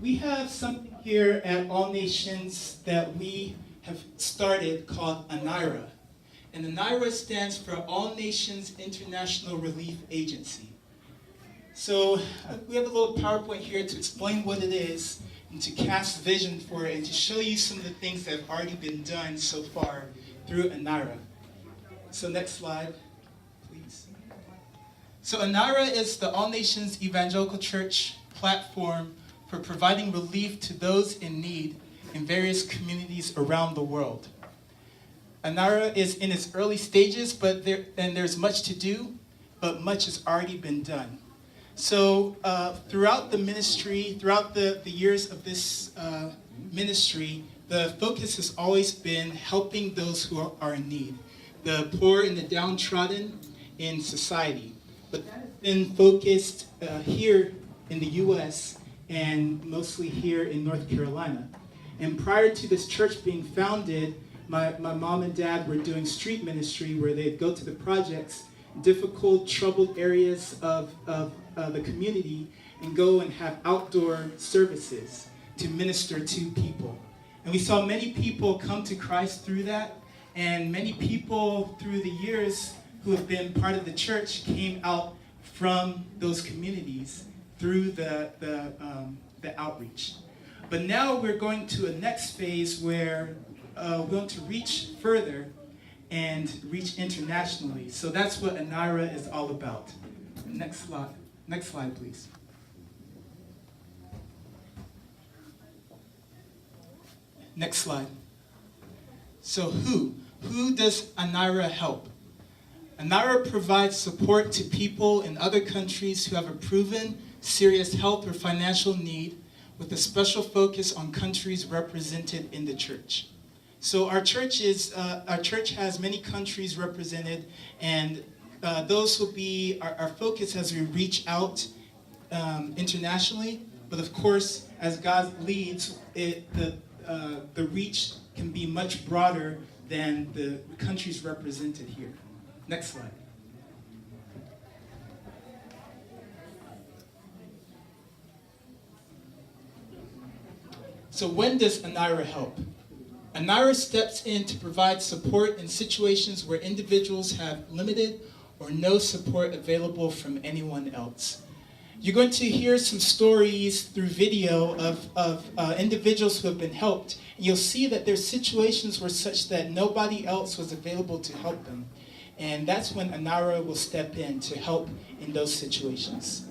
We have something here at All Nations that we have started called Anira. And Anira stands for All Nations International Relief Agency. So we have a little PowerPoint here to explain what it is and to cast vision for it and to show you some of the things that have already been done so far through Anira. So next slide, please. So Anira is the All Nations Evangelical Church platform for providing relief to those in need in various communities around the world. Anira is in its early stages, but there's much to do, but much has already been done. So throughout the ministry, throughout the years of this ministry, the focus has always been helping those who are in need, the poor and the downtrodden in society. But that has been focused here in the U.S. and mostly here in North Carolina. And prior to this church being founded, my mom and dad were doing street ministry where they'd go to the projects, difficult, troubled areas of the community, and go and have outdoor services to minister to people. And we saw many people come to Christ through that, and many people through the years who have been part of the church came out from those communities through the outreach. But now we're going to a next phase where we're going to reach further and reach internationally. So that's what Anira is all about. Next slide. Next slide, please. Next slide. So who does Anira help? Anira provides support to people in other countries who have a proven serious health or financial need, with a special focus on countries represented in the church. So our church has many countries represented, and those will be our focus as we reach out internationally. But of course, as God leads, the reach can be much broader than the countries represented here. Next slide. So when does Anira help? Anira steps in to provide support in situations where individuals have limited or no support available from anyone else. You're going to hear some stories through video of individuals who have been helped. And you'll see that their situations were such that nobody else was available to help them. And that's when Anira will step in to help in those situations.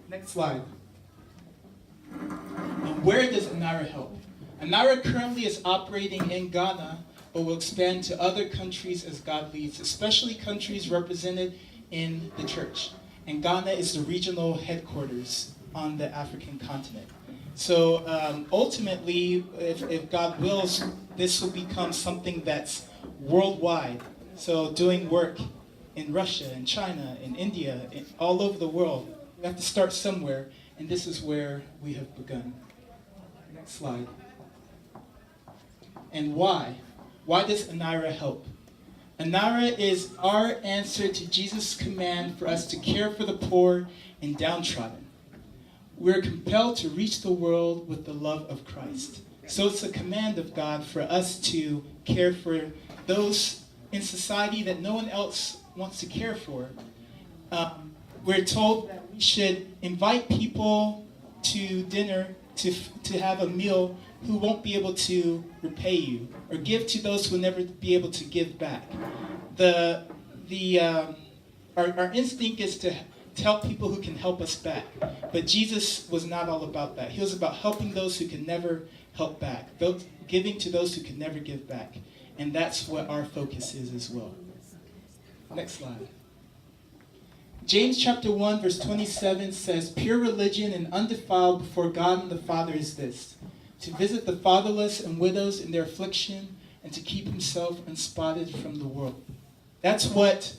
Next slide. Where does Anira help? Anira currently is operating in Ghana, but will expand to other countries as God leads, especially countries represented in the church. And Ghana is the regional headquarters on the African continent. So ultimately, if God wills, this will become something that's worldwide. So doing work in Russia, in China, in India, all over the world. We have to start somewhere, and this is where we have begun. Next slide. And why? Why does Anira help? Anira is our answer to Jesus' command for us to care for the poor and downtrodden. We're compelled to reach the world with the love of Christ. So it's a command of God for us to care for those in society that no one else wants to care for. We're told that we should invite people to dinner to have a meal who won't be able to repay you, or give to those who will never be able to give back. Our instinct is to help people who can help us back. But Jesus was not all about that. He was about helping those who can never help back, giving to those who can never give back. And that's what our focus is as well. Next slide. James chapter 1 verse 27 says, "Pure religion and undefiled before God and the Father is this, to visit the fatherless and widows in their affliction, and to keep himself unspotted from the world." That's what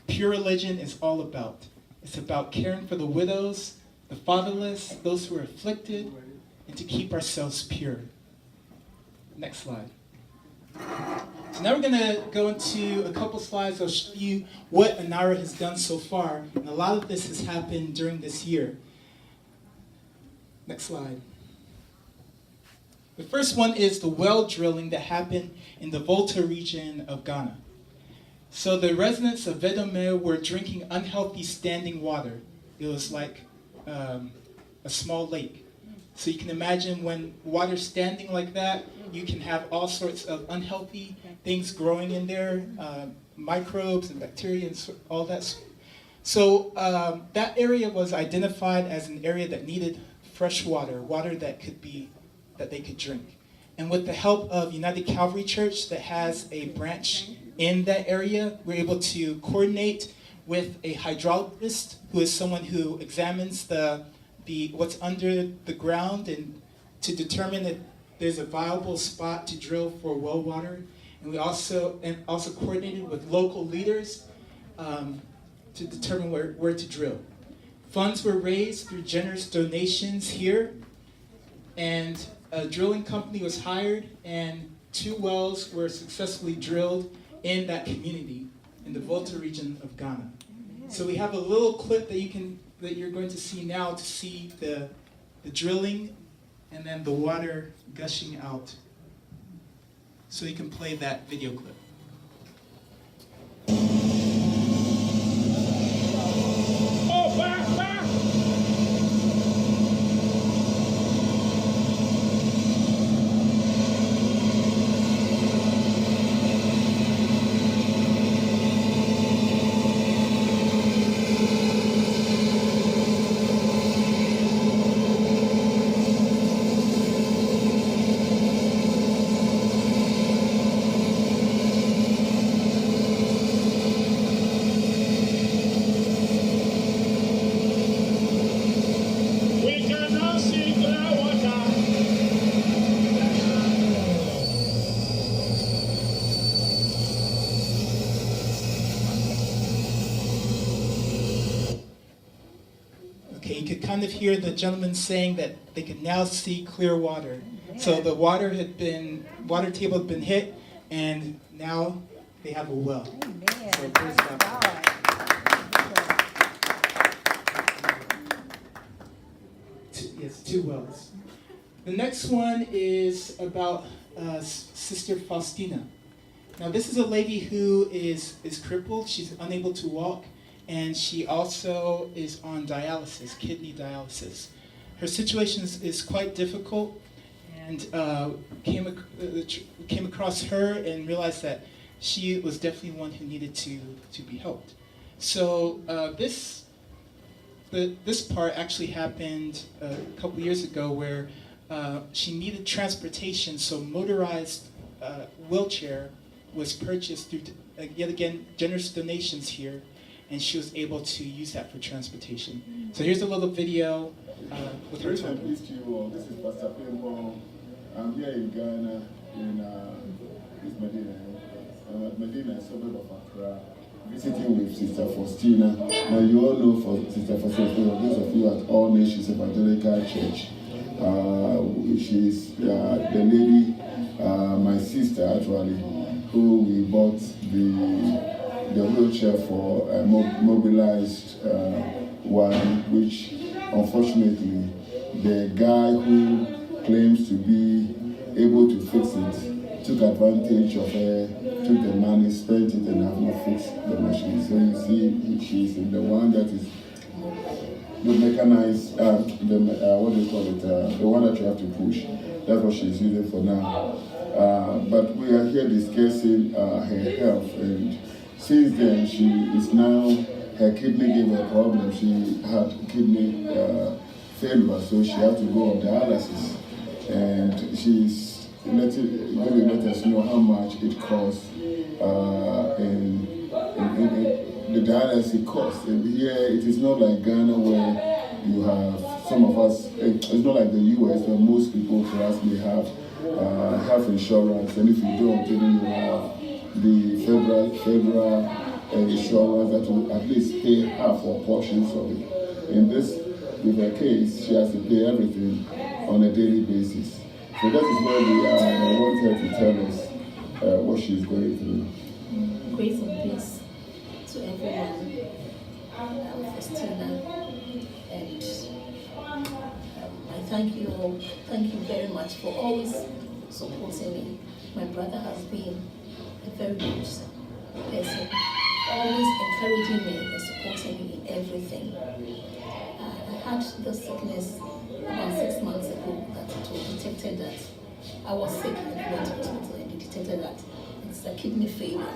pure religion is all about. It's about caring for the widows, the fatherless, those who are afflicted, and to keep ourselves pure. Next slide. So now we're going to go into a couple slides. I'll show you what Anira has done so far. And a lot of this has happened during this year. Next slide. The first one is the well drilling that happened in the Volta region of Ghana. So the residents of Vedome were drinking unhealthy standing water. It was like a small lake. So you can imagine when water's standing like that, you can have all sorts of unhealthy things growing in there, microbes and bacteria and all that. So that area was identified as an area that needed fresh water, water that they could drink. And with the help of United Calvary Church that has a branch in that area, we're able to coordinate with a hydrologist who is someone who examines what's under the ground and to determine if there's a viable spot to drill for well water. And we also coordinated with local leaders to determine where to drill. Funds were raised through generous donations here, and a drilling company was hired, and 2 wells were successfully drilled in that community in the Volta region of Ghana. So we have a little clip that you're going to see now to see the drilling and then the water gushing out. So you can play that video clip. Okay, you could kind of hear the gentleman saying that they can now see clear water. So the water table had been hit, and now they have a well. Amen. So praise God. Yes, 2 wells. The next one is about Sister Faustina. Now this is a lady who is crippled. She's unable to walk, and she also is on dialysis, kidney dialysis. Her situation is quite difficult, and came across her and realized that she was definitely one who needed to be helped. So this part actually happened a couple years ago, where she needed transportation, so motorized wheelchair was purchased through, yet again, generous donations here, and she was able to use that for transportation. So here's a little video with her talking. Peace to you all. This is Pastor Pimpo. I'm here in Ghana, in Medina. I'm at Medina, suburb of Accra, visiting with Sister Faustina. Now you all know for Sister Faustina, those of you at All Nations Evangelical Church. She's the lady, my sister actually, who we bought the wheelchair for, mobilized one, which unfortunately the guy who claims to be able to fix it took advantage of her, took the money, spent it, and have not fixed the machine. So you see, she's in the one that is the mechanized, what do you call it, the one that you have to push. That's what she's using for now. But we are here discussing her health, and since then she is now, her kidney gave her a problem. She had kidney failure, so she had to go on dialysis. And she's going to let us know how much it costs, and the dialysis costs. And here it is not like Ghana, where you have some of us, it's not like the US where most people perhaps may have health insurance, and if you don't, then you have the federal insurance that will at least pay half or portions of it. In this, with her case, she has to pay everything on a daily basis. So that is where we are, and I want her to tell us what she's going through. Grace and peace to everyone. I'm Faustina, and I thank you all. Thank you very much for always supporting me. My brother has been a very good person, always encouraging me and supporting me in everything. I had this sickness about 6 months ago that it was detected that I was sick and I went to hospital and they detected that it's a kidney failure.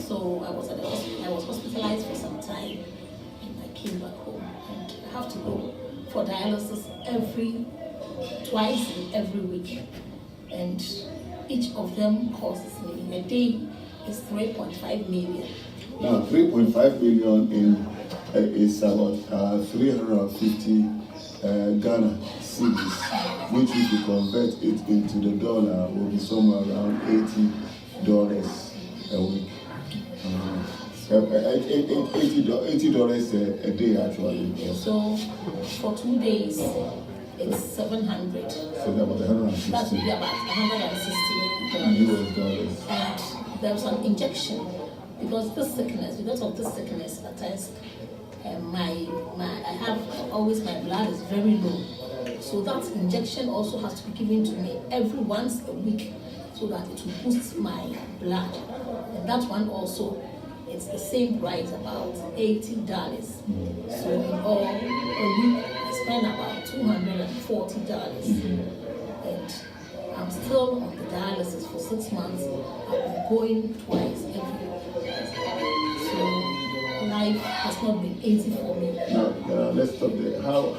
So I was at the hospital. I was hospitalized for some time and I came back home and I have to go for dialysis twice in every week, and each of them costs me a day is 3.5 million. Now, 3.5 million is about 350 Ghana cedis, which if you convert it into the dollar will be somewhere around $80 a week. $80 a day actually. So for 2 days, it's 700. So that was 160. That would be about 160 US dollars. And there was an injection because of this sickness, at times I have always my blood is very low. So that injection also has to be given to me every once a week so that it will boost my blood. And that one also, it's the same price, about $80. So in all, a week I spend about $240. And I'm still on the dialysis for 6 months. I've been going twice every week. So life has not been easy for me. Now, let's stop there. How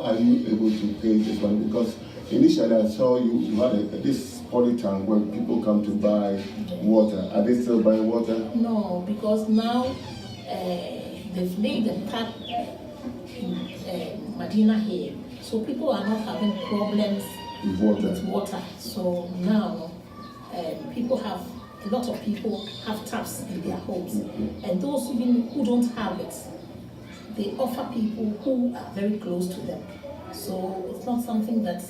are you able to pay this one? Because initially I saw you had this poly tank where people come to buy water. Are they still buying water? No, because now they've made the tap in Medina here, so people are not having problems with water. So now a lot of people have taps in their homes, and those even who don't have it, they offer people who are very close to them. So it's not something that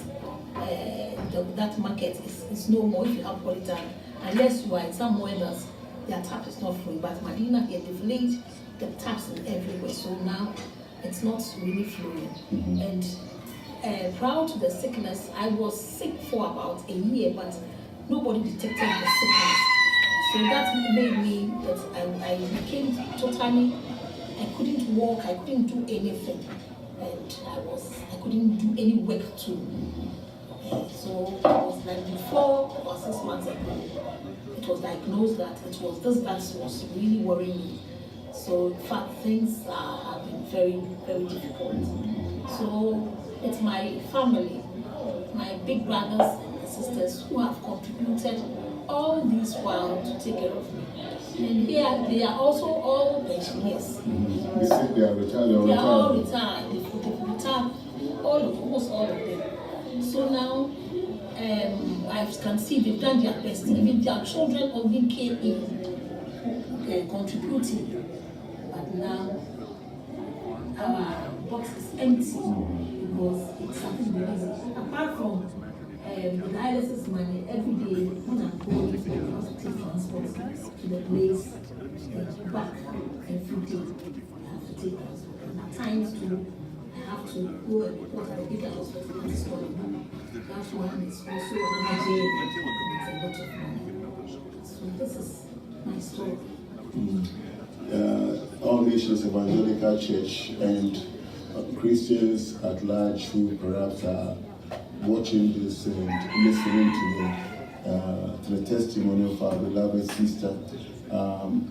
that market is no more if you have polytank, unless you are somewhere that their tap is not free. But Medina here, they've laid the taps in everywhere, so now it's not really flowing. And prior to the sickness, I was sick for about a year, but nobody detected the sickness. So that made me that I became totally, I couldn't walk, I couldn't do anything, and I couldn't do any work too. So it was like before, about 6 months ago, it was diagnosed that it was this that was really worrying me. So in fact, things have been very, very difficult. So it's my family, my big brothers and sisters who have contributed all this while to take care of me. And here they are also all pensioners. They say they are retired. They are all retired. They've retired, almost all of them. So now, I can see they've done their best. Even their children even came in contributing. But now, our box is empty because it's something releasing. Apart from the dialysis money, every day when I'm going for hospital transport to the place, back every day, I have to take transport. And at times too, I have to go and report at the bigger hospital and store it. That one is also another day, it's a lot of money. So this is my story. All Nations Evangelical Church and Christians at large who perhaps are watching this and listening to the testimony of our beloved sister,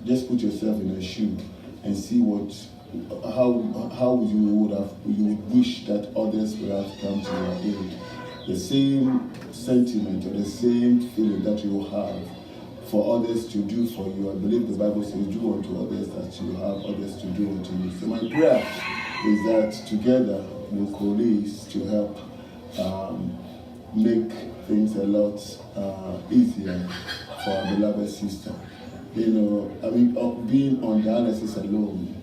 just put yourself in her shoe and see how you would wish that others would have come to your aid. The same sentiment or the same feeling that you have for others to do for you. I believe the Bible says, do unto others that you have others to do unto you. So my prayer is that together we'll coalesce to help make things a lot easier for our beloved sister. You know, I mean, being on dialysis alone,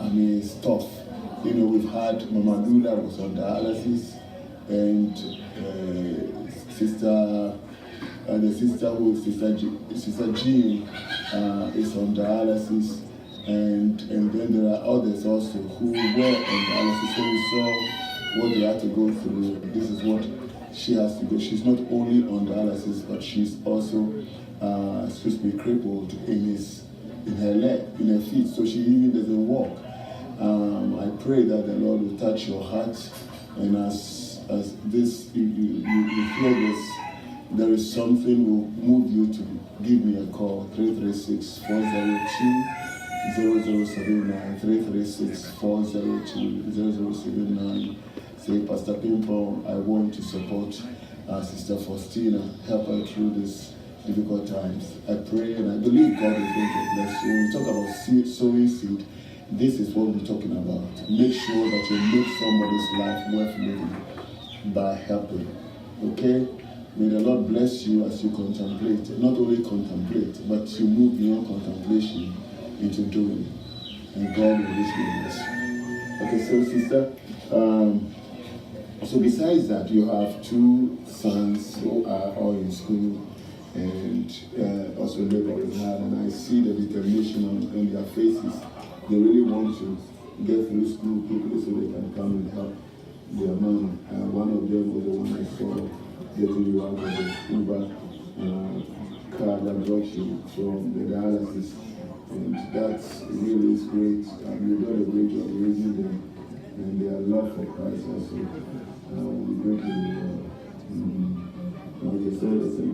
I mean, it's tough. You know, we've had Mama Lula was on dialysis, and Sister Jean is on dialysis, And then there are others also who were on dialysis. So we saw what they had to go through. This is what she has to go. She's not only on dialysis, but she's also crippled in her leg, in her feet, so she even doesn't walk. I pray that the Lord will touch your heart, and as this you hear this, there is something will move you to give me a call, 336-402-0079, 336-402-0079. Say, Pastor Pimpon, I want to support Sister Faustina, help her through this difficult times. I pray and I believe God is going to bless you. When we talk about sowing seed, this is what we're talking about. Make sure that you make somebody's life worth living by helping. Okay? May the Lord bless you as you contemplate. Not only contemplate, but you move beyond contemplation into doing. And God will richly bless you. Okay, so sister, so besides that, you have two sons who are all in school and also laboring hard, and I see the determination on their faces. They really want to get through school quickly so they can come and help their mom. One of them was the one I saw getting you out of the Uber car that brought you from the dialysis, and that really is great. You've done a great job raising them, and their love for Christ also. We go to okay, so listen,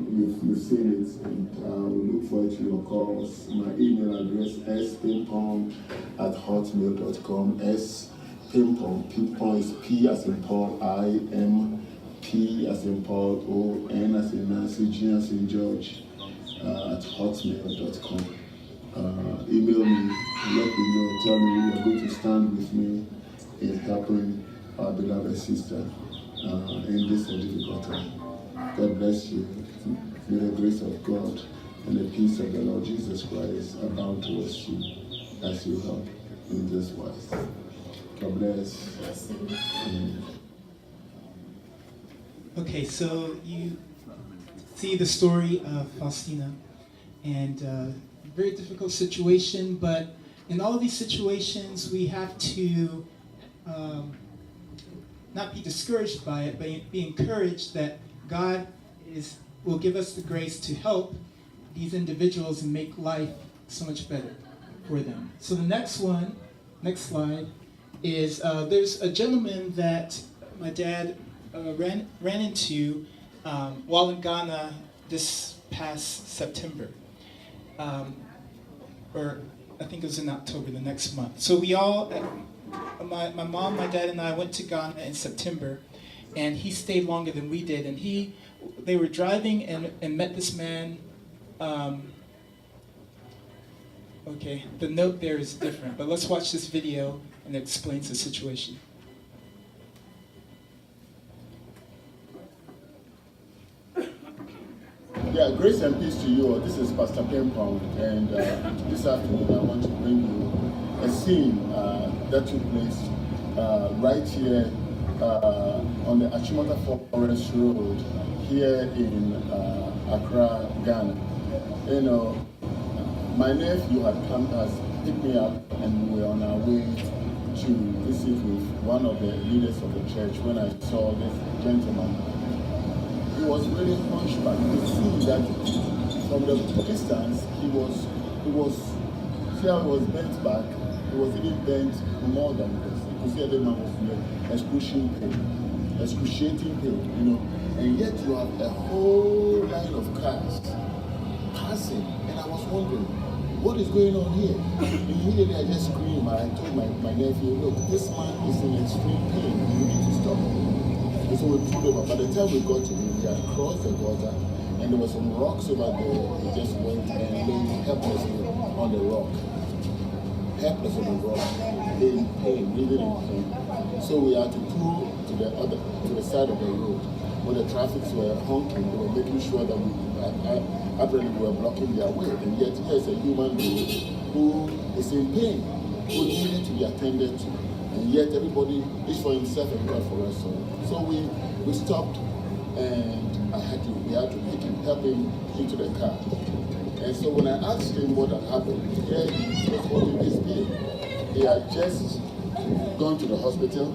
you've seen it, and we look forward to your calls. My email address spimpon@hotmail.com. Spimpon, Pimpon is P as in Paul, I-M, P as in Paul, O-N as in Nancy, G as in George, at hotmail.com. Email me, let me know, tell me you are going to stand with me in helping our beloved sister in this difficult time. God bless you. May the grace of God and the peace of the Lord Jesus Christ abound towards you as you help in this wise. God bless. Amen. Okay, so you see the story of Faustina, and very difficult situation, but in all these situations we have to not be discouraged by it, but be encouraged that God will give us the grace to help these individuals and make life so much better for them. So the next slide, is there's a gentleman that my dad ran into while in Ghana this past September, or I think it was in October, the next month. So we all, my mom, my dad, and I went to Ghana in September, and he stayed longer than we did. And they were driving and met this man. Okay, the note there is different, but let's watch this video and it explains the situation. Yeah, grace and peace to you all. This is Pastor Pimpon, and this afternoon I want to bring you a scene that took place right here on the Achimota Forest Road here in Accra, Ghana. You know, my nephew has picked me up, and we're on our way to visit with one of the leaders of the church. When I saw this gentleman, he was really hunchback. You could see that from the distance, he was see how he was bent back. He was even bent more than this. You could see the man was in excruciating pain, you know. And yet you have a whole line of cars passing, and I was wondering, what is going on here? Immediately I just screamed. I told my nephew, look, this man is in extreme pain. You need to stop him. And so we pulled over. By the time we got to him, he had crossed the gutter, and there were some rocks over there. He just went and lay helplessly on the rock. Helpless on the rock, in pain, breathing in pain. So we had to pull to the side of the road, where the traffic were honking. They were making sure that apparently we were blocking their way. And yet here's a human being who is in pain, who needed to be attended to. And yet everybody is for himself and God for us. So we stopped, and we had to help him into the car. And so when I asked him what had happened, he was holding this bill. He had just gone to the hospital,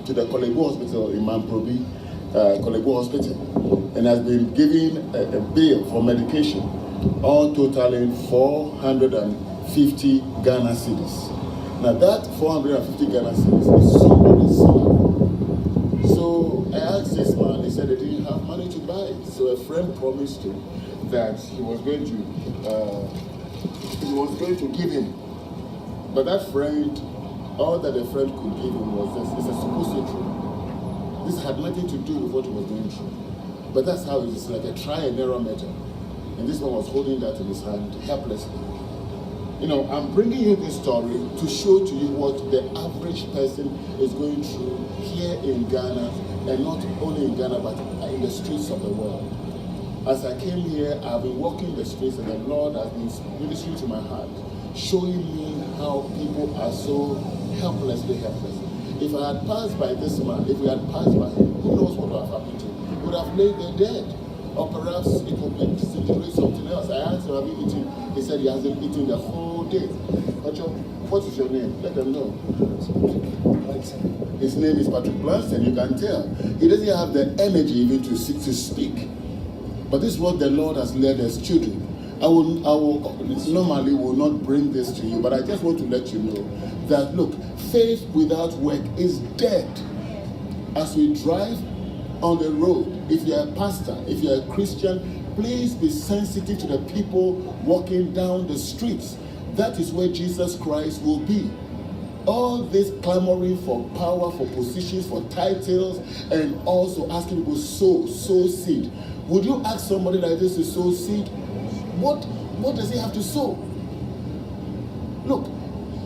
to the Kolegu Hospital in Mamprobi, Kolegu Hospital, and has been given a bill for medication, all totaling 450 Ghana cedis. Now that 450 Ghana cedis is somebody's salary. So I asked this man, he said they didn't have money to buy it. So a friend promised him that he was going to give him. But that friend, all that the friend could give him was this, it's a suppository. This had nothing to do with what he was going through. But that's how it is, like a try and error method. And this one was holding that in his hand helplessly. You know, I'm bringing you this story to show to you what the average person is going through here in Ghana, and not only in Ghana, but in the streets of the world. As I came here, I've been walking the streets, and the Lord has been ministering to my heart, showing me how people are so helplessly helpless. If I had passed by this man, if we had passed by him, who knows what would have happened to him? He would have laid there dead. Or perhaps it would be something else. I asked him, have you eaten? He said he hasn't eaten the whole day. What is your name? Let them know. His name is Patrick Blanson, you can tell. He doesn't have the energy even to speak. But this is what the Lord has led us children. I normally will not bring this to you, but I just want to let you know that, look, faith without work is dead. As we drive on the road, if you're a pastor, if you're a Christian, please be sensitive to the people walking down the streets. That is where Jesus Christ will be. All this clamoring for power, for positions, for titles, and also asking people sow seed. Would you ask somebody like this to sow seed? What does he have to sow? Look,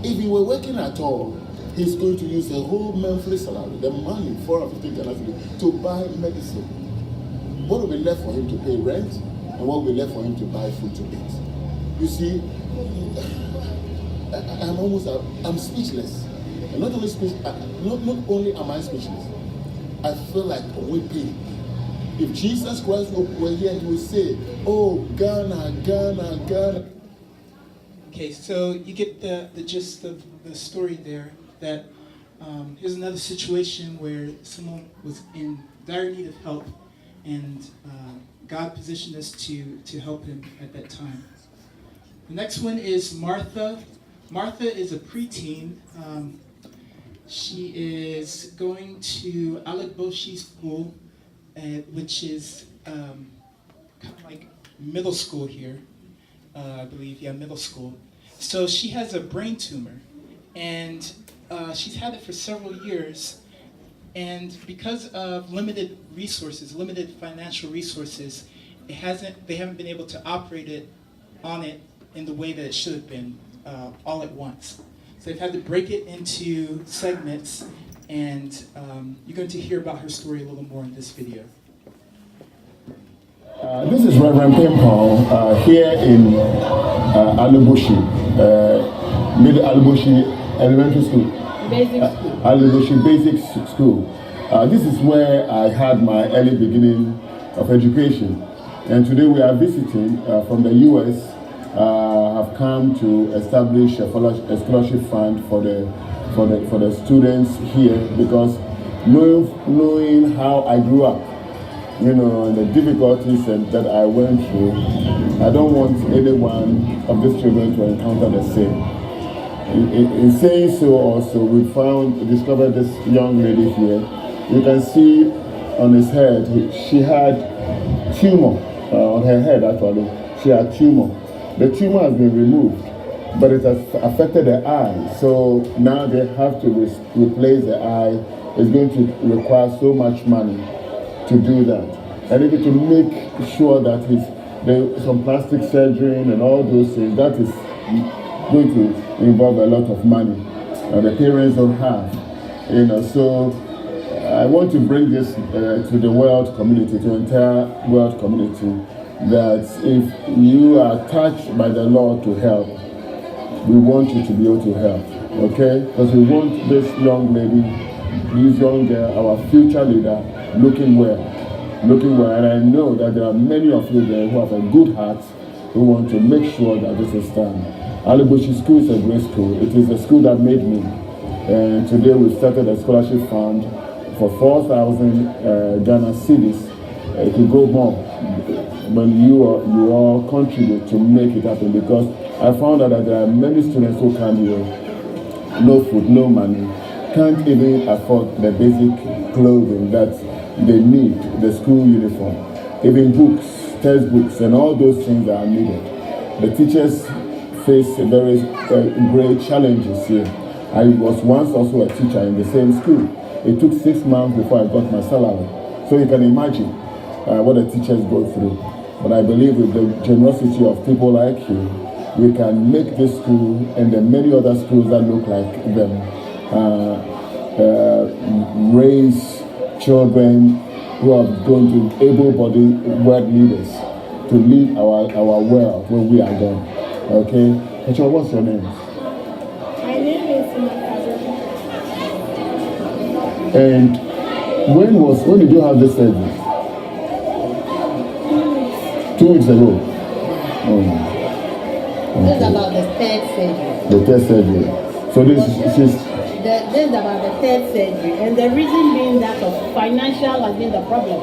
if he were working at all, he's going to use a whole monthly salary, the money, 450 Ghana, to buy medicine. What will be left for him to pay rent, and what will be left for him to buy food to eat? You see, I'm speechless. And not only am I speechless, I feel like weeping. If Jesus Christ were here, he would say, oh, Ghana, Ghana, Ghana. Okay, so you get the gist of the story there, that here's another situation where someone was in dire need of help, and God positioned us to help him at that time. The next one is Martha. Martha is a preteen. She is going to Alekboshi School, which is kind of like middle school here, I believe. Yeah, middle school. So she has a brain tumor, and she's had it for several years. And because of limited resources, limited financial resources, they haven't been able to operate on it in the way that it should have been all at once. So they've had to break it into segments, and you're going to hear about her story a little more in this video. This is Reverend Pimpon here in Alekboshi, Middle Alekboshi Elementary School. Alekboshi Basic School. This is where I had my early beginning of education. And today we are visiting from the US. Have come to establish a scholarship fund for the students here, because knowing how I grew up, you know, and the difficulties that I went through, I don't want any one of these children to encounter the same. In saying so, also we discovered this young lady here. You can see on his head, she had tumor on her head. Actually, she had tumor. The tumor has been removed, but it has affected the eye. So now they have to replace the eye. It's going to require so much money to do that. And even to make sure that there's some plastic surgery and all those things, that is going to involve a lot of money. The parents don't have, you know. So I want to bring this to the world community, to the entire world community, that if you are touched by the Lord to help, we want you to be able to help, okay? Because we want this young lady, this young girl, our future leader, looking well. And I know that there are many of you there who have a good heart We want to make sure that this is done. Alibushi School is a great school. It is a school that made me. And today we started a scholarship fund for 4,000 Ghana cedis. It could go more when you all contribute to make it happen, because I found out that there are many students who come here, no food, no money, can't even afford the basic clothing that they need, the school uniform, even books, textbooks, and all those things that are needed. The teachers face very great challenges here. I was once also a teacher in the same school. It took 6 months before I got my salary. So you can imagine what the teachers go through. But I believe with the generosity of people like you, we can make this school and the many other schools that look like them raise children who are going to able-bodied world leaders to lead our world when we are gone. Okay? Petra, what's your name? My name is Anira. And when did you have this surgery? 2 weeks ago. This is about the third surgery. The third surgery. So this is This is about the third surgery, and the reason being that of financial has been the problem.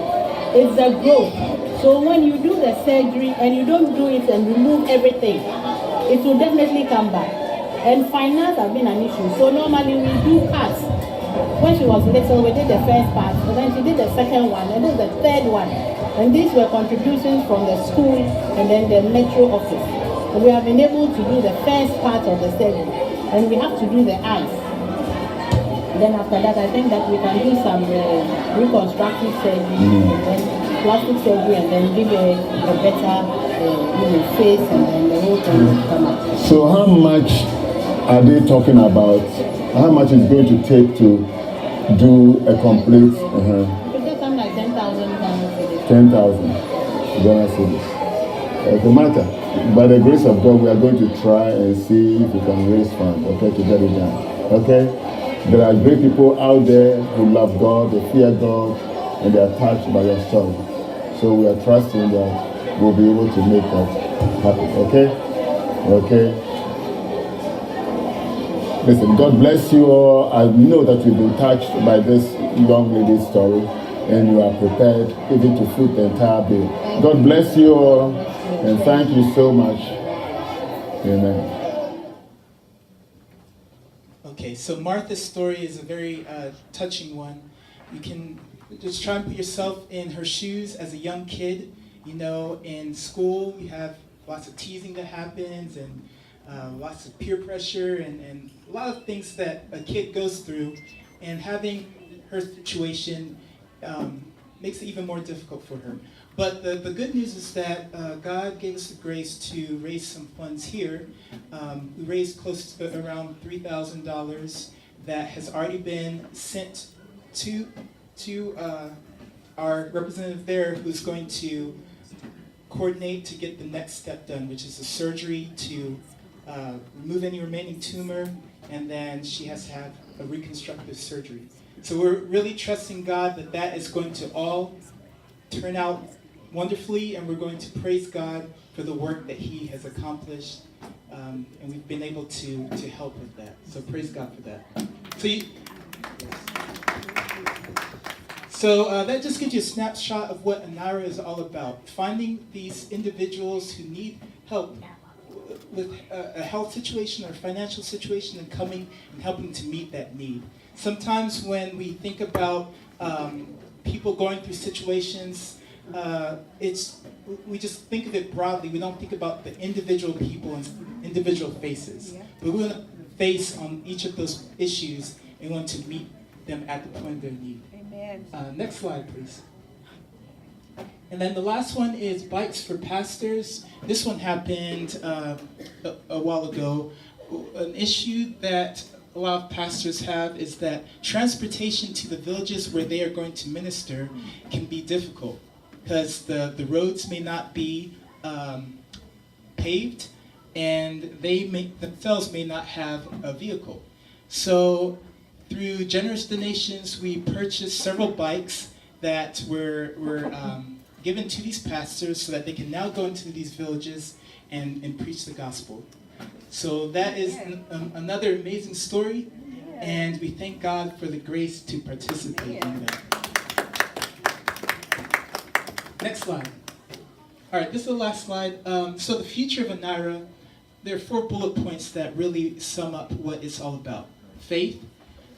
It's the growth. So when you do the surgery and you don't do it and remove everything, it will definitely come back. And finance has been an issue. So normally we do cuts. When she was little, we did the first part, and then she did the second one, and then the third one. And these were contributions from the school and then the metro office. And we have been able to do the first part of the surgery, and we have to do the eyes. Then after that, I think that we can do some reconstructive surgery, and then plastic surgery, and then give a better face, and then the whole thing will come up. So how much are they talking about? How much is going to take to do a complete? It will take something like 10,000 Ghana cedis. 10,000 Ghana cedis. No matter. By the grace of God, we are going to try and see if we can raise funds, okay, to get it done. Okay? There are great people out there who love God, they fear God, and they are touched by your story. So we are trusting that we'll be able to make that happen. Okay? Okay? Listen, God bless you all. I know that you've been touched by this young lady's story, and you are prepared even to foot the entire bill. God bless you all, and thank you so much. Amen. Okay, so Martha's story is a very touching one. You can just try and put yourself in her shoes as a young kid. You know, in school, you have lots of teasing that happens, and lots of peer pressure, and a lot of things that a kid goes through. And having her situation makes it even more difficult for her. But the good news is that God gave us the grace to raise some funds here. We raised close to around $3,000 that has already been sent to our representative there, who's going to coordinate to get the next step done, which is a surgery to remove any remaining tumor, and then she has to have a reconstructive surgery. So we're really trusting God that that is going to all turn out wonderfully, and we're going to praise God for the work that He has accomplished, and we've been able to help with that. So praise God for that. So that just gives you a snapshot of what Anira is all about. Finding these individuals who need help with a health situation or a financial situation, and coming and helping to meet that need. Sometimes when we think about people going through situations, we just think of it broadly. We don't think about the individual people and individual faces. Yeah. But we want to face on each of those issues and want to meet them at the point of their need. Amen. Next slide, please. And then the last one is Bikes for Pastors. This one happened a while ago. An issue that a lot of pastors have is that transportation to the villages where they are going to minister can be difficult, because the roads may not be paved, and they themselves may not have a vehicle. So through generous donations, we purchased several bikes that were given to these pastors so that they can now go into these villages and preach the gospel. So that is another amazing story, and we thank God for the grace to participate in that. Next slide. All right, this is the last slide. So the future of Anira, there are 4 bullet points that really sum up what it's all about. Faith,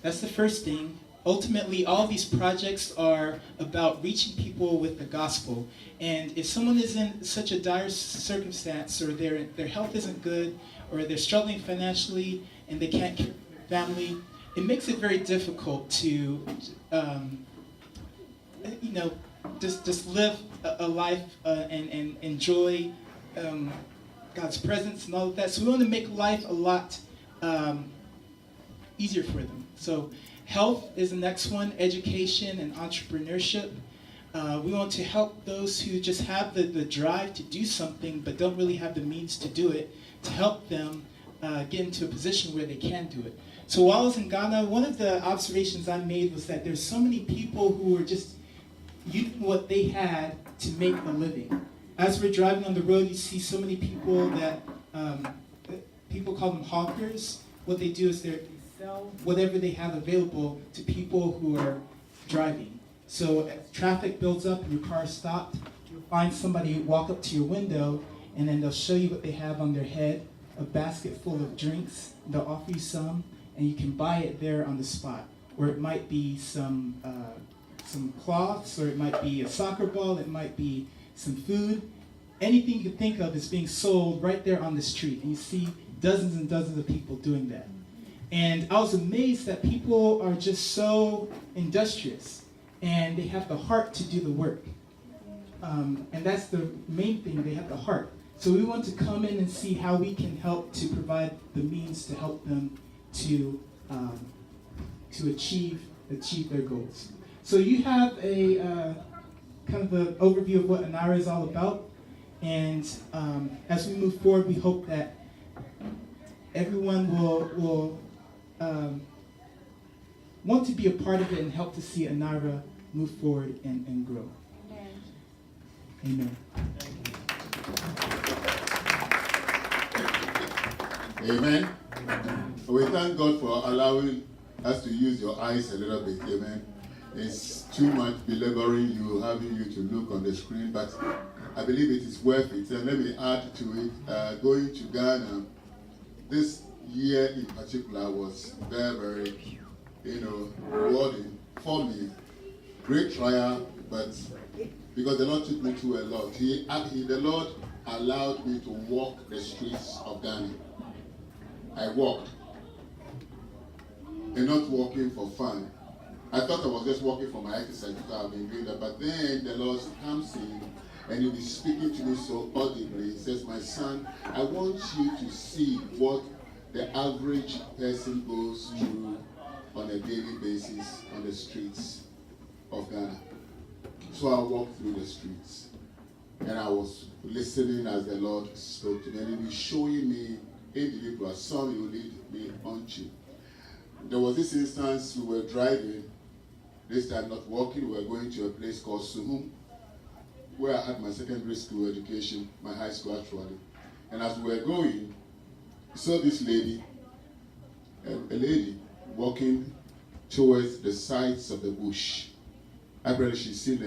that's the first thing. Ultimately, all these projects are about reaching people with the gospel. And if someone is in such a dire circumstance, or their health isn't good, or they're struggling financially and they can't care for their family, it makes it very difficult to, just live a life and enjoy God's presence and all of that. So we want to make life a lot easier for them. So health is the next one, education and entrepreneurship. We want to help those who just have the drive to do something but don't really have the means to do it, to help them get into a position where they can do it. So while I was in Ghana, one of the observations I made was that there's so many people who are just using what they had to make a living. As we're driving on the road, you see so many people that, people call them hawkers. What they do is they sell whatever they have available to people who are driving. So as traffic builds up and your car is stopped, you'll find somebody walk up to your window, and then they'll show you what they have on their head, a basket full of drinks. They'll offer you some, and you can buy it there on the spot. Or it might be some cloths, or it might be a soccer ball, it might be some food. Anything you can think of is being sold right there on the street. And you see dozens and dozens of people doing that. And I was amazed that people are just so industrious, and they have the heart to do the work. And that's the main thing, they have the heart. So we want to come in and see how we can help to provide the means to help them to achieve their goals. So you have a kind of an overview of what Anira is all about. And as we move forward, we hope that everyone will want to be a part of it and help to see Anira move forward and grow. Amen. Amen. We thank God for allowing us to use your eyes a little bit. Amen. It's too much belaboring you, having you to look on the screen, but I believe it is worth it. And let me add to it, going to Ghana this year in particular was very, rewarding for me. Great trial, but because the Lord took me through a lot. The Lord allowed me to walk the streets of Ghana. I walked, and not walking for fun. I thought I was just walking for my exercise because I've been doing that. But then the Lord comes in and He'll be speaking to me so audibly. He says, "My son, I want you to see what the average person goes through on a daily basis on the streets of Ghana." So I walked through the streets and I was listening as the Lord spoke to me, and He was showing me individual son He will lead me onto. There was this instance we were driving, this time not walking, we were going to a place called Suhum, where I had my secondary school education, my high school actually. And as we were going, we saw this lady, a lady walking towards the sides of the bush. Apparently she's seen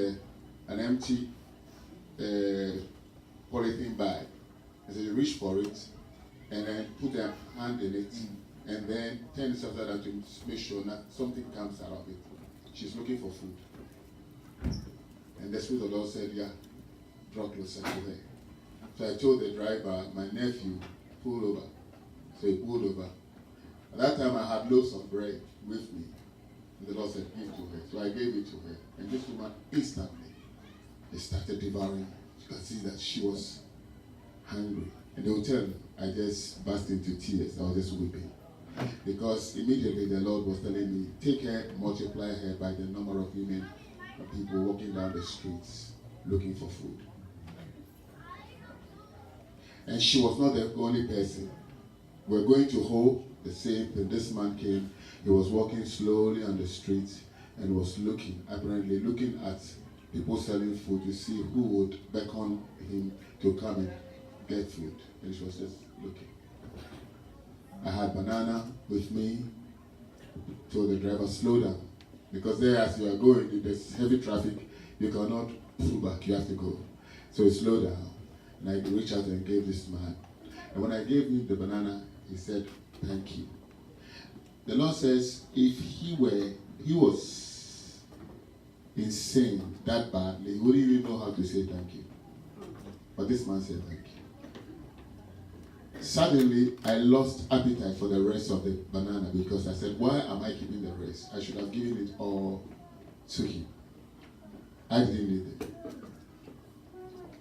an empty polythene bag. And so she reached for it and then put her hand in it and then turn it upside down to make sure that something comes out of it. She's looking for food. And the Spirit of the Lord said, "Yeah, draw closer to her." So I told the driver, my nephew, pull over. So he pulled over. At that time I had loaves of bread with me. And the Lord said, "Give to her." So I gave it to her. And this woman instantly, they started devouring. You can see that she was hungry. And they will tell me, I just burst into tears. I was just weeping. Because immediately the Lord was telling me, take her, multiply her by the number of women and people walking down the streets looking for food. And she was not the only person. We're going to Ho, the same thing. This man came. He was walking slowly on the street and was apparently looking at people selling food to see who would beckon him to come in get food. And she was just looking. I had banana with me. Told the driver, slow down. Because there, as you are going, there's heavy traffic. You cannot pull back. You have to go. So he slowed down. And I reached out and gave this man. And when I gave him the banana, he said, thank you. The Lord says, if he was insane that badly, he wouldn't even know how to say thank you. But this man said thank you. Suddenly, I lost appetite for the rest of the banana because I said, why am I keeping the rest? I should have given it all to him. I didn't need it.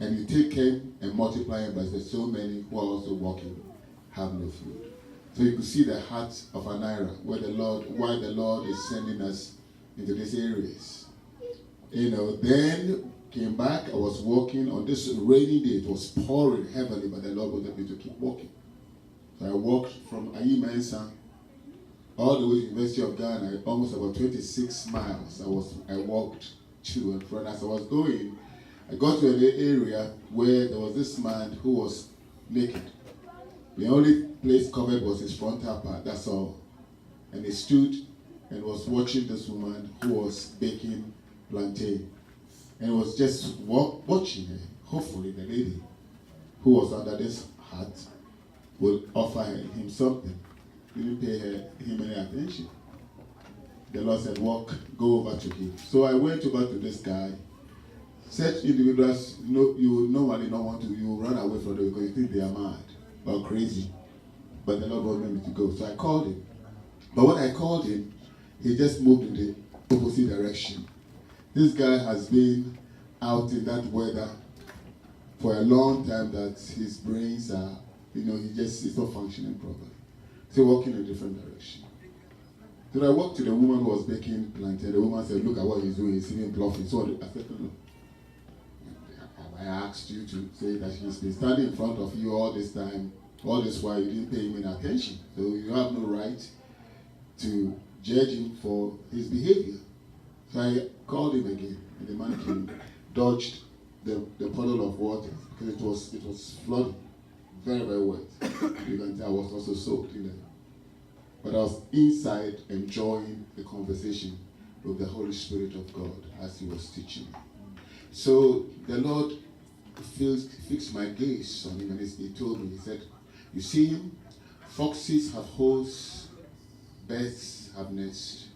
And you take him and multiply him, but there's so many who are also walking, have no food. So you could see the heart of Anira, why the Lord is sending us into these areas. Then came back, I was walking on this rainy day. It was pouring heavily, but the Lord wanted me to keep walking. So I walked from Ayimensa all the way to the University of Ghana, almost about 26 miles. I walked to and fro. As I was going, I got to an area where there was this man who was naked. The only place covered was his frontal part, that's all. And he stood and was watching this woman who was baking plantain. And was just watching her. Hopefully the lady who was under this hat would offer him something. Didn't pay him any attention. The Lord said, go over to him. So I went over to this guy. Such individuals, you would normally not want to, you will run away from them because you think they are mad or crazy. But the Lord wanted me to go. So I called him. But when I called him, he just moved in the opposite direction. This guy has been out in that weather for a long time that his brains are, he's not functioning properly. So walking in a different direction. So I walked to the woman who was baking plantain. The woman said, look at what he's doing, he's even bluffing. So I said, no. I asked you to say that he's been standing in front of you all this time, all this while you didn't pay him any attention. So you have no right to judge him for his behavior. So I called him again, and the man came, dodged the puddle of water because it was flooding, very, very wet. You can tell I was also soaked in it. But I was inside enjoying the conversation with the Holy Spirit of God as he was teaching me. So the Lord fixed my gaze on him, and he told me, he said, you see him? Foxes have holes, birds have nests,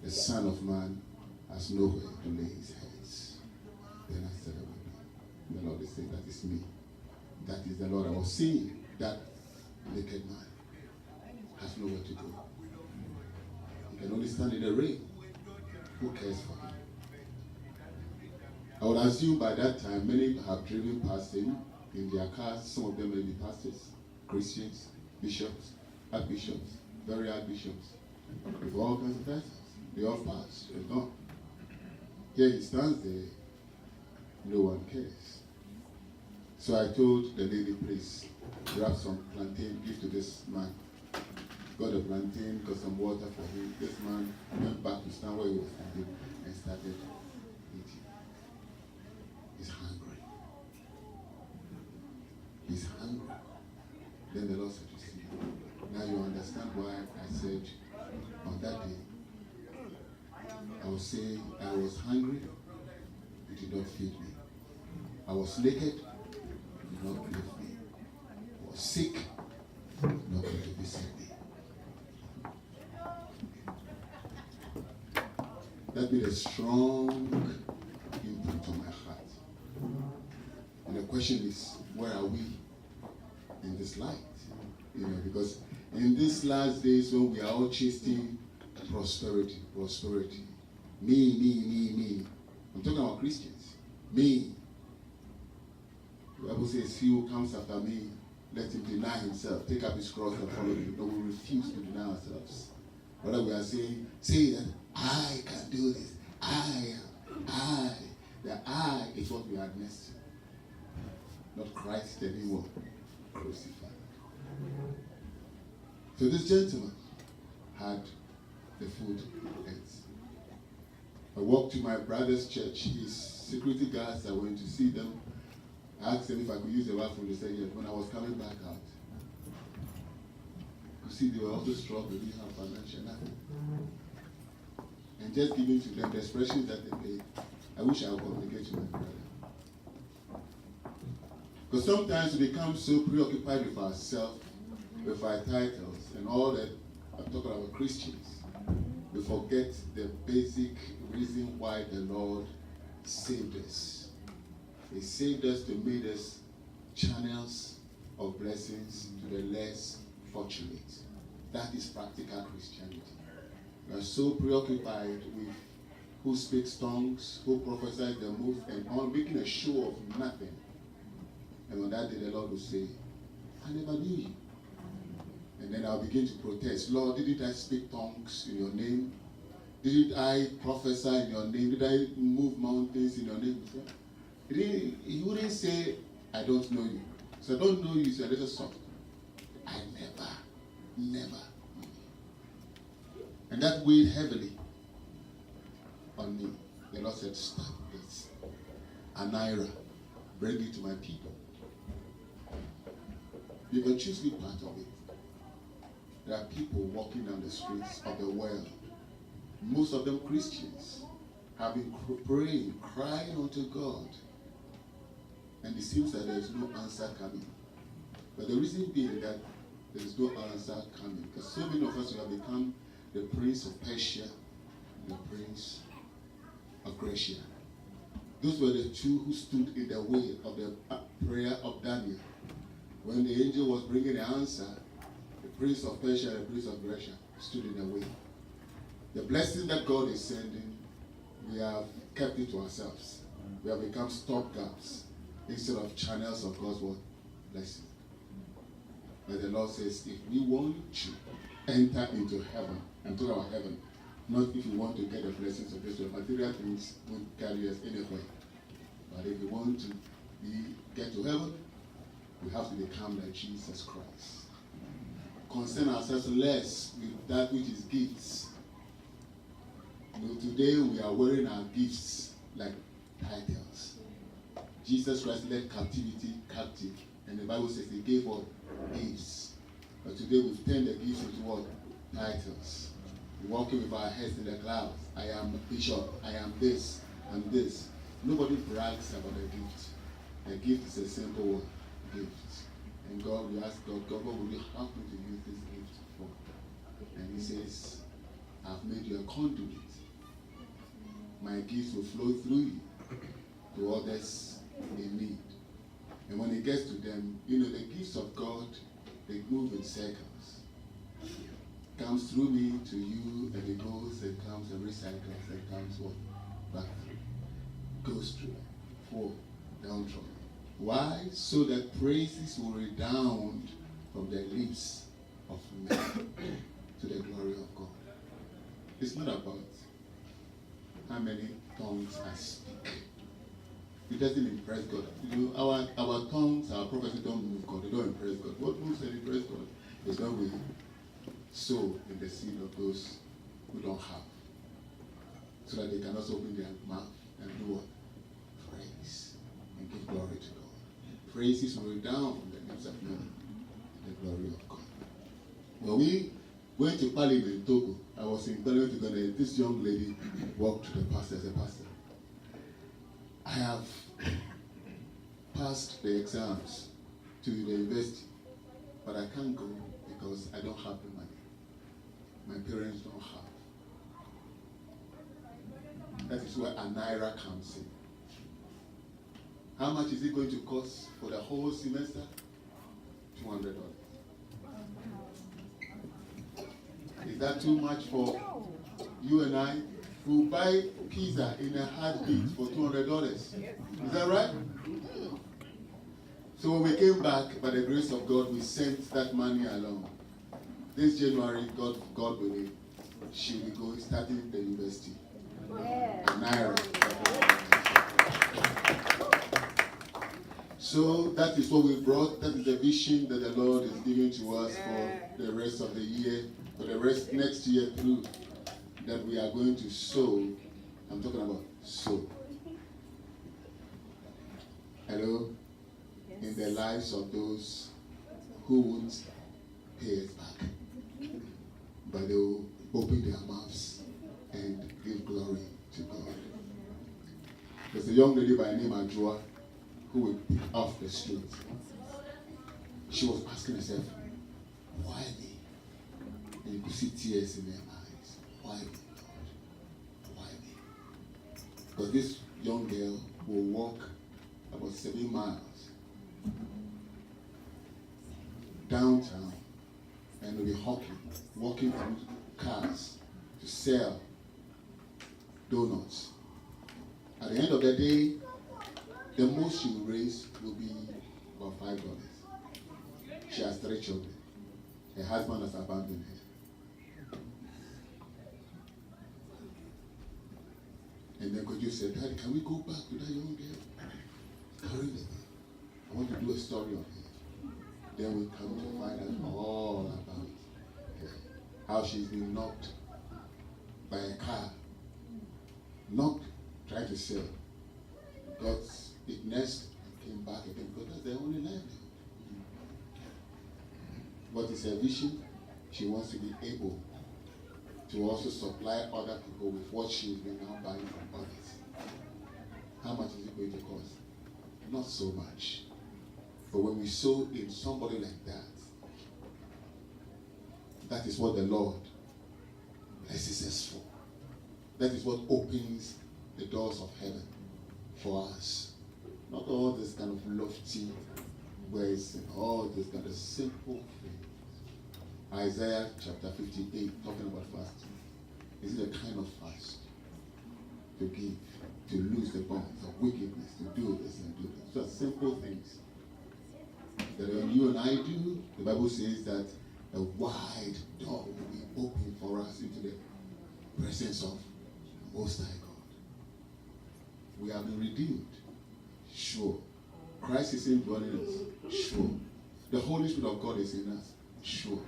the Son of Man has nowhere to lay his heads. Then I said, the Lord is saying, that is me. That is the Lord I was seeing. That naked man has nowhere to go. He can only stand in the rain. Who cares for him? I would assume by that time many have driven past him in their cars. Some of them may be pastors, Christians, bishops, archbishops, very archbishops, with all kinds of persons. They all passed and gone. Here he stands there, no one cares. So I told the lady, please grab some plantain, give to this man. Got the plantain, got some water for him. This man went back to stand where he was standing and started eating. He's hungry. He's hungry. Then the Lord said, you see, now you understand why I said on that day, I was saying I was hungry, you did not feed me. I was naked, you did not clothe me. I was sick, you did not come to visit me. That made a strong impact on my heart. And the question is, where are we in this light? Because in these last days when we are all chasing prosperity, me. I'm talking about Christians. Me. The Bible says, he who comes after me, let him deny himself, take up his cross and follow me. No, we refuse to deny ourselves. Whether we are saying that I can do this. The I is what we are next to. Not Christ anymore, crucified. So this gentleman had the food he ate. I walked to my brother's church. His security guards, I went to see them. I asked them if I could use the bathroom. They said yes. When I was coming back out, you see, they were also struggling. They didn't have financial nothing. And just giving to them the expressions that they made, I wish I would communicate to my brother. Because sometimes we become so preoccupied with ourselves, with our titles, and all that. I'm talking about Christians. We forget the basic reason why the Lord saved us. He saved us to make us channels of blessings to the less fortunate. That is practical Christianity. We are so preoccupied with who speaks tongues, who prophesies the most, and all, making a show of nothing. And on that day, the Lord will say, I never knew you. And then I'll begin to protest. Lord, didn't I speak tongues in your name? Didn't I prophesy in your name? Did I move mountains in your name? He wouldn't say, I don't know you. So I don't know you, so a little soft. I never knew you. And that weighed heavily on me. The Lord said, stop this. Anira, bring it to my people. You can choose to be part of it. There are people walking down the streets of the world, most of them Christians, have been praying, crying unto God, and it seems that there is no answer coming. But the reason being that there is no answer coming, because so many of us have become the prince of Persia and the prince of Grecia. Those were the two who stood in the way of the prayer of Daniel. When the angel was bringing the answer, the prince of Persia and the prince of Grecia stood in the way. The blessing that God is sending, we have kept it to ourselves. We have become stopgaps instead of channels of God's word blessing. But the Lord says, if we want to enter into heaven, I'm talking about heaven, not if you want to get the blessings of this world. Material things won't carry us anywhere. But if we want to get to heaven, we have to become like Jesus Christ. Concern ourselves less with that which is gifts. You know, today we are wearing our gifts like titles. Jesus Christ led captivity captive, and the Bible says he gave what? Gifts. But today we've turned the gifts into what? Titles. We're walking with our heads in the clouds. I am a bishop. I am this and this. Nobody brags about a gift. A gift is a simple word. Gift. And God, we ask God, what will you help me to use this gift for? And he says, I've made you a conduit. My gifts will flow through you to others in need. And when it gets to them, you know, the gifts of God, they move in circles. It comes through me to you, and it goes and comes and recycles and comes what? Back through. Goes through. For downtrodden. Why? So that praises will redound from the lips of men to the glory of God. It's not about how many tongues I speak. It doesn't impress God. You know, our tongues, our prophecy don't move God. They don't impress God. What moves and impress God is when we sow in the seed of those who don't have, so that they can also open their mouth and do what? Praise and give glory to God. Praises will redound from the lips of men, the glory of God. When we went to Parliament in Togo, I was in Parliament together, and this young lady walked to the pastor as a pastor. I have passed the exams to the university, but I can't go because I don't have the money. My parents don't have. That is where Anira comes in. How much is it going to cost for the whole semester? $200. Is that too much for you and I who buy pizza in a heartbeat for $200? Is that right? So when we came back, by the grace of God, we sent that money along. This January, God willing, she will go starting the university. Anira. So that is what we brought. That is the vision that the Lord is giving to us for the rest of the year, for the rest next year through, that we are going to sow. I'm talking about sow. Hello? in the lives of those who won't pay us back, but they will open their mouths and give glory to God. There's a young lady by the name of Anira who would pick off the street. She was asking herself, why me? And you could see tears in her eyes. Why me, Lord? Why me? Because this young girl will walk about 7 miles downtown and will be walking through cars to sell donuts. At the end of the day, the most she will raise will be about $5. She has 3 children. Her husband has abandoned her. And then could you say, Daddy, can we go back to that young girl? Carry me. I want to do a story on her. Then we come to find out all about her. How she's been knocked by a car. Knocked, tried to sell. Got ignited and came back again because that's their only livelihood. What is her vision? She wants to be able to also supply other people with what she's been now buying from others. How much is it going to cost? Not so much. But when we sow in somebody like that, that is what the Lord blesses us for. That is what opens the doors of heaven for us. Not all this kind of lofty words and all this kind of simple things. Isaiah chapter 58, talking about fasting. Is it a kind of fast? To give, to lose the bonds of wickedness, to do this and do that. Just simple things that when you and I do, the Bible says that a wide door will be open for us into the presence of the Most High God. We have been redeemed. Sure. Christ is indwelling us. Sure. The Holy Spirit of God is in us. Sure.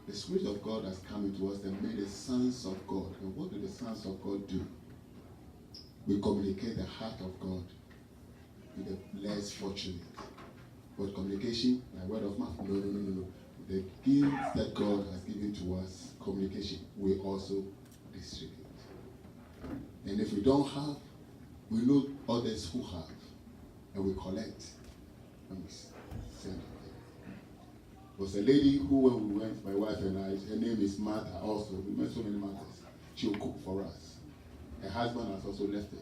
The Spirit of God has come into us and made us sons of God. And what do the sons of God do? We communicate the heart of God with the less fortunate. But communication by word of mouth? No. The gifts that God has given to us, communication, we also distribute. And if we don't have, we know others who have. And we collect and we send it. There was a lady who, when we went, my wife and I, her name is Martha also. We met so many Marthas. She will cook for us. Her husband has also left her.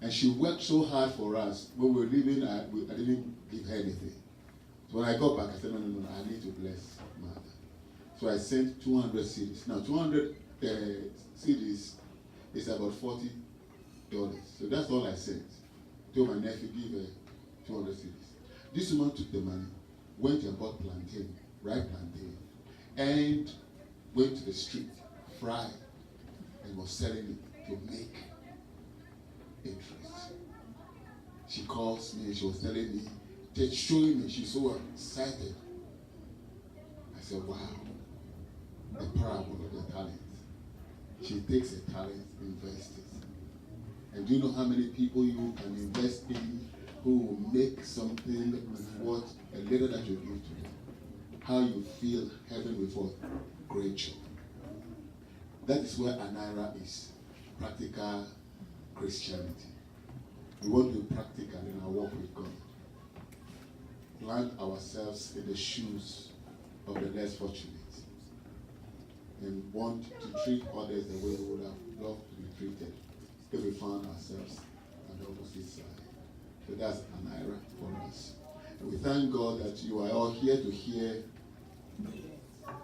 And she worked so hard for us. When we were leaving, I didn't give her anything. So when I got back, I said, no, I need to bless Martha. So I sent 200 CDs. Now, 200 CDs is about $40. So that's all I sent. Told my nephew, give her 200 CDs. This woman took the money, went and bought plantain, ripe plantain, and went to the street, fried, and was selling it to make interest. She calls me, she was telling me, just showing me, she's so excited. I said, wow, the parable of the talent. She takes a talent, invests it. And do you know how many people you can invest in who will make something with what a little that you give to them? How you feel heaven with what? Great joy. That is where Anira is. Practical Christianity. We want to be practical in our walk with God. Plant ourselves in the shoes of the less fortunate. And want to treat others the way we would have loved to be treated if we found ourselves on the opposite side. So that's Anira for us. And we thank God that you are all here to hear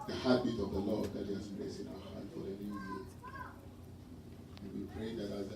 the heartbeat of the Lord that He has placed in our heart for the new year. And we pray that as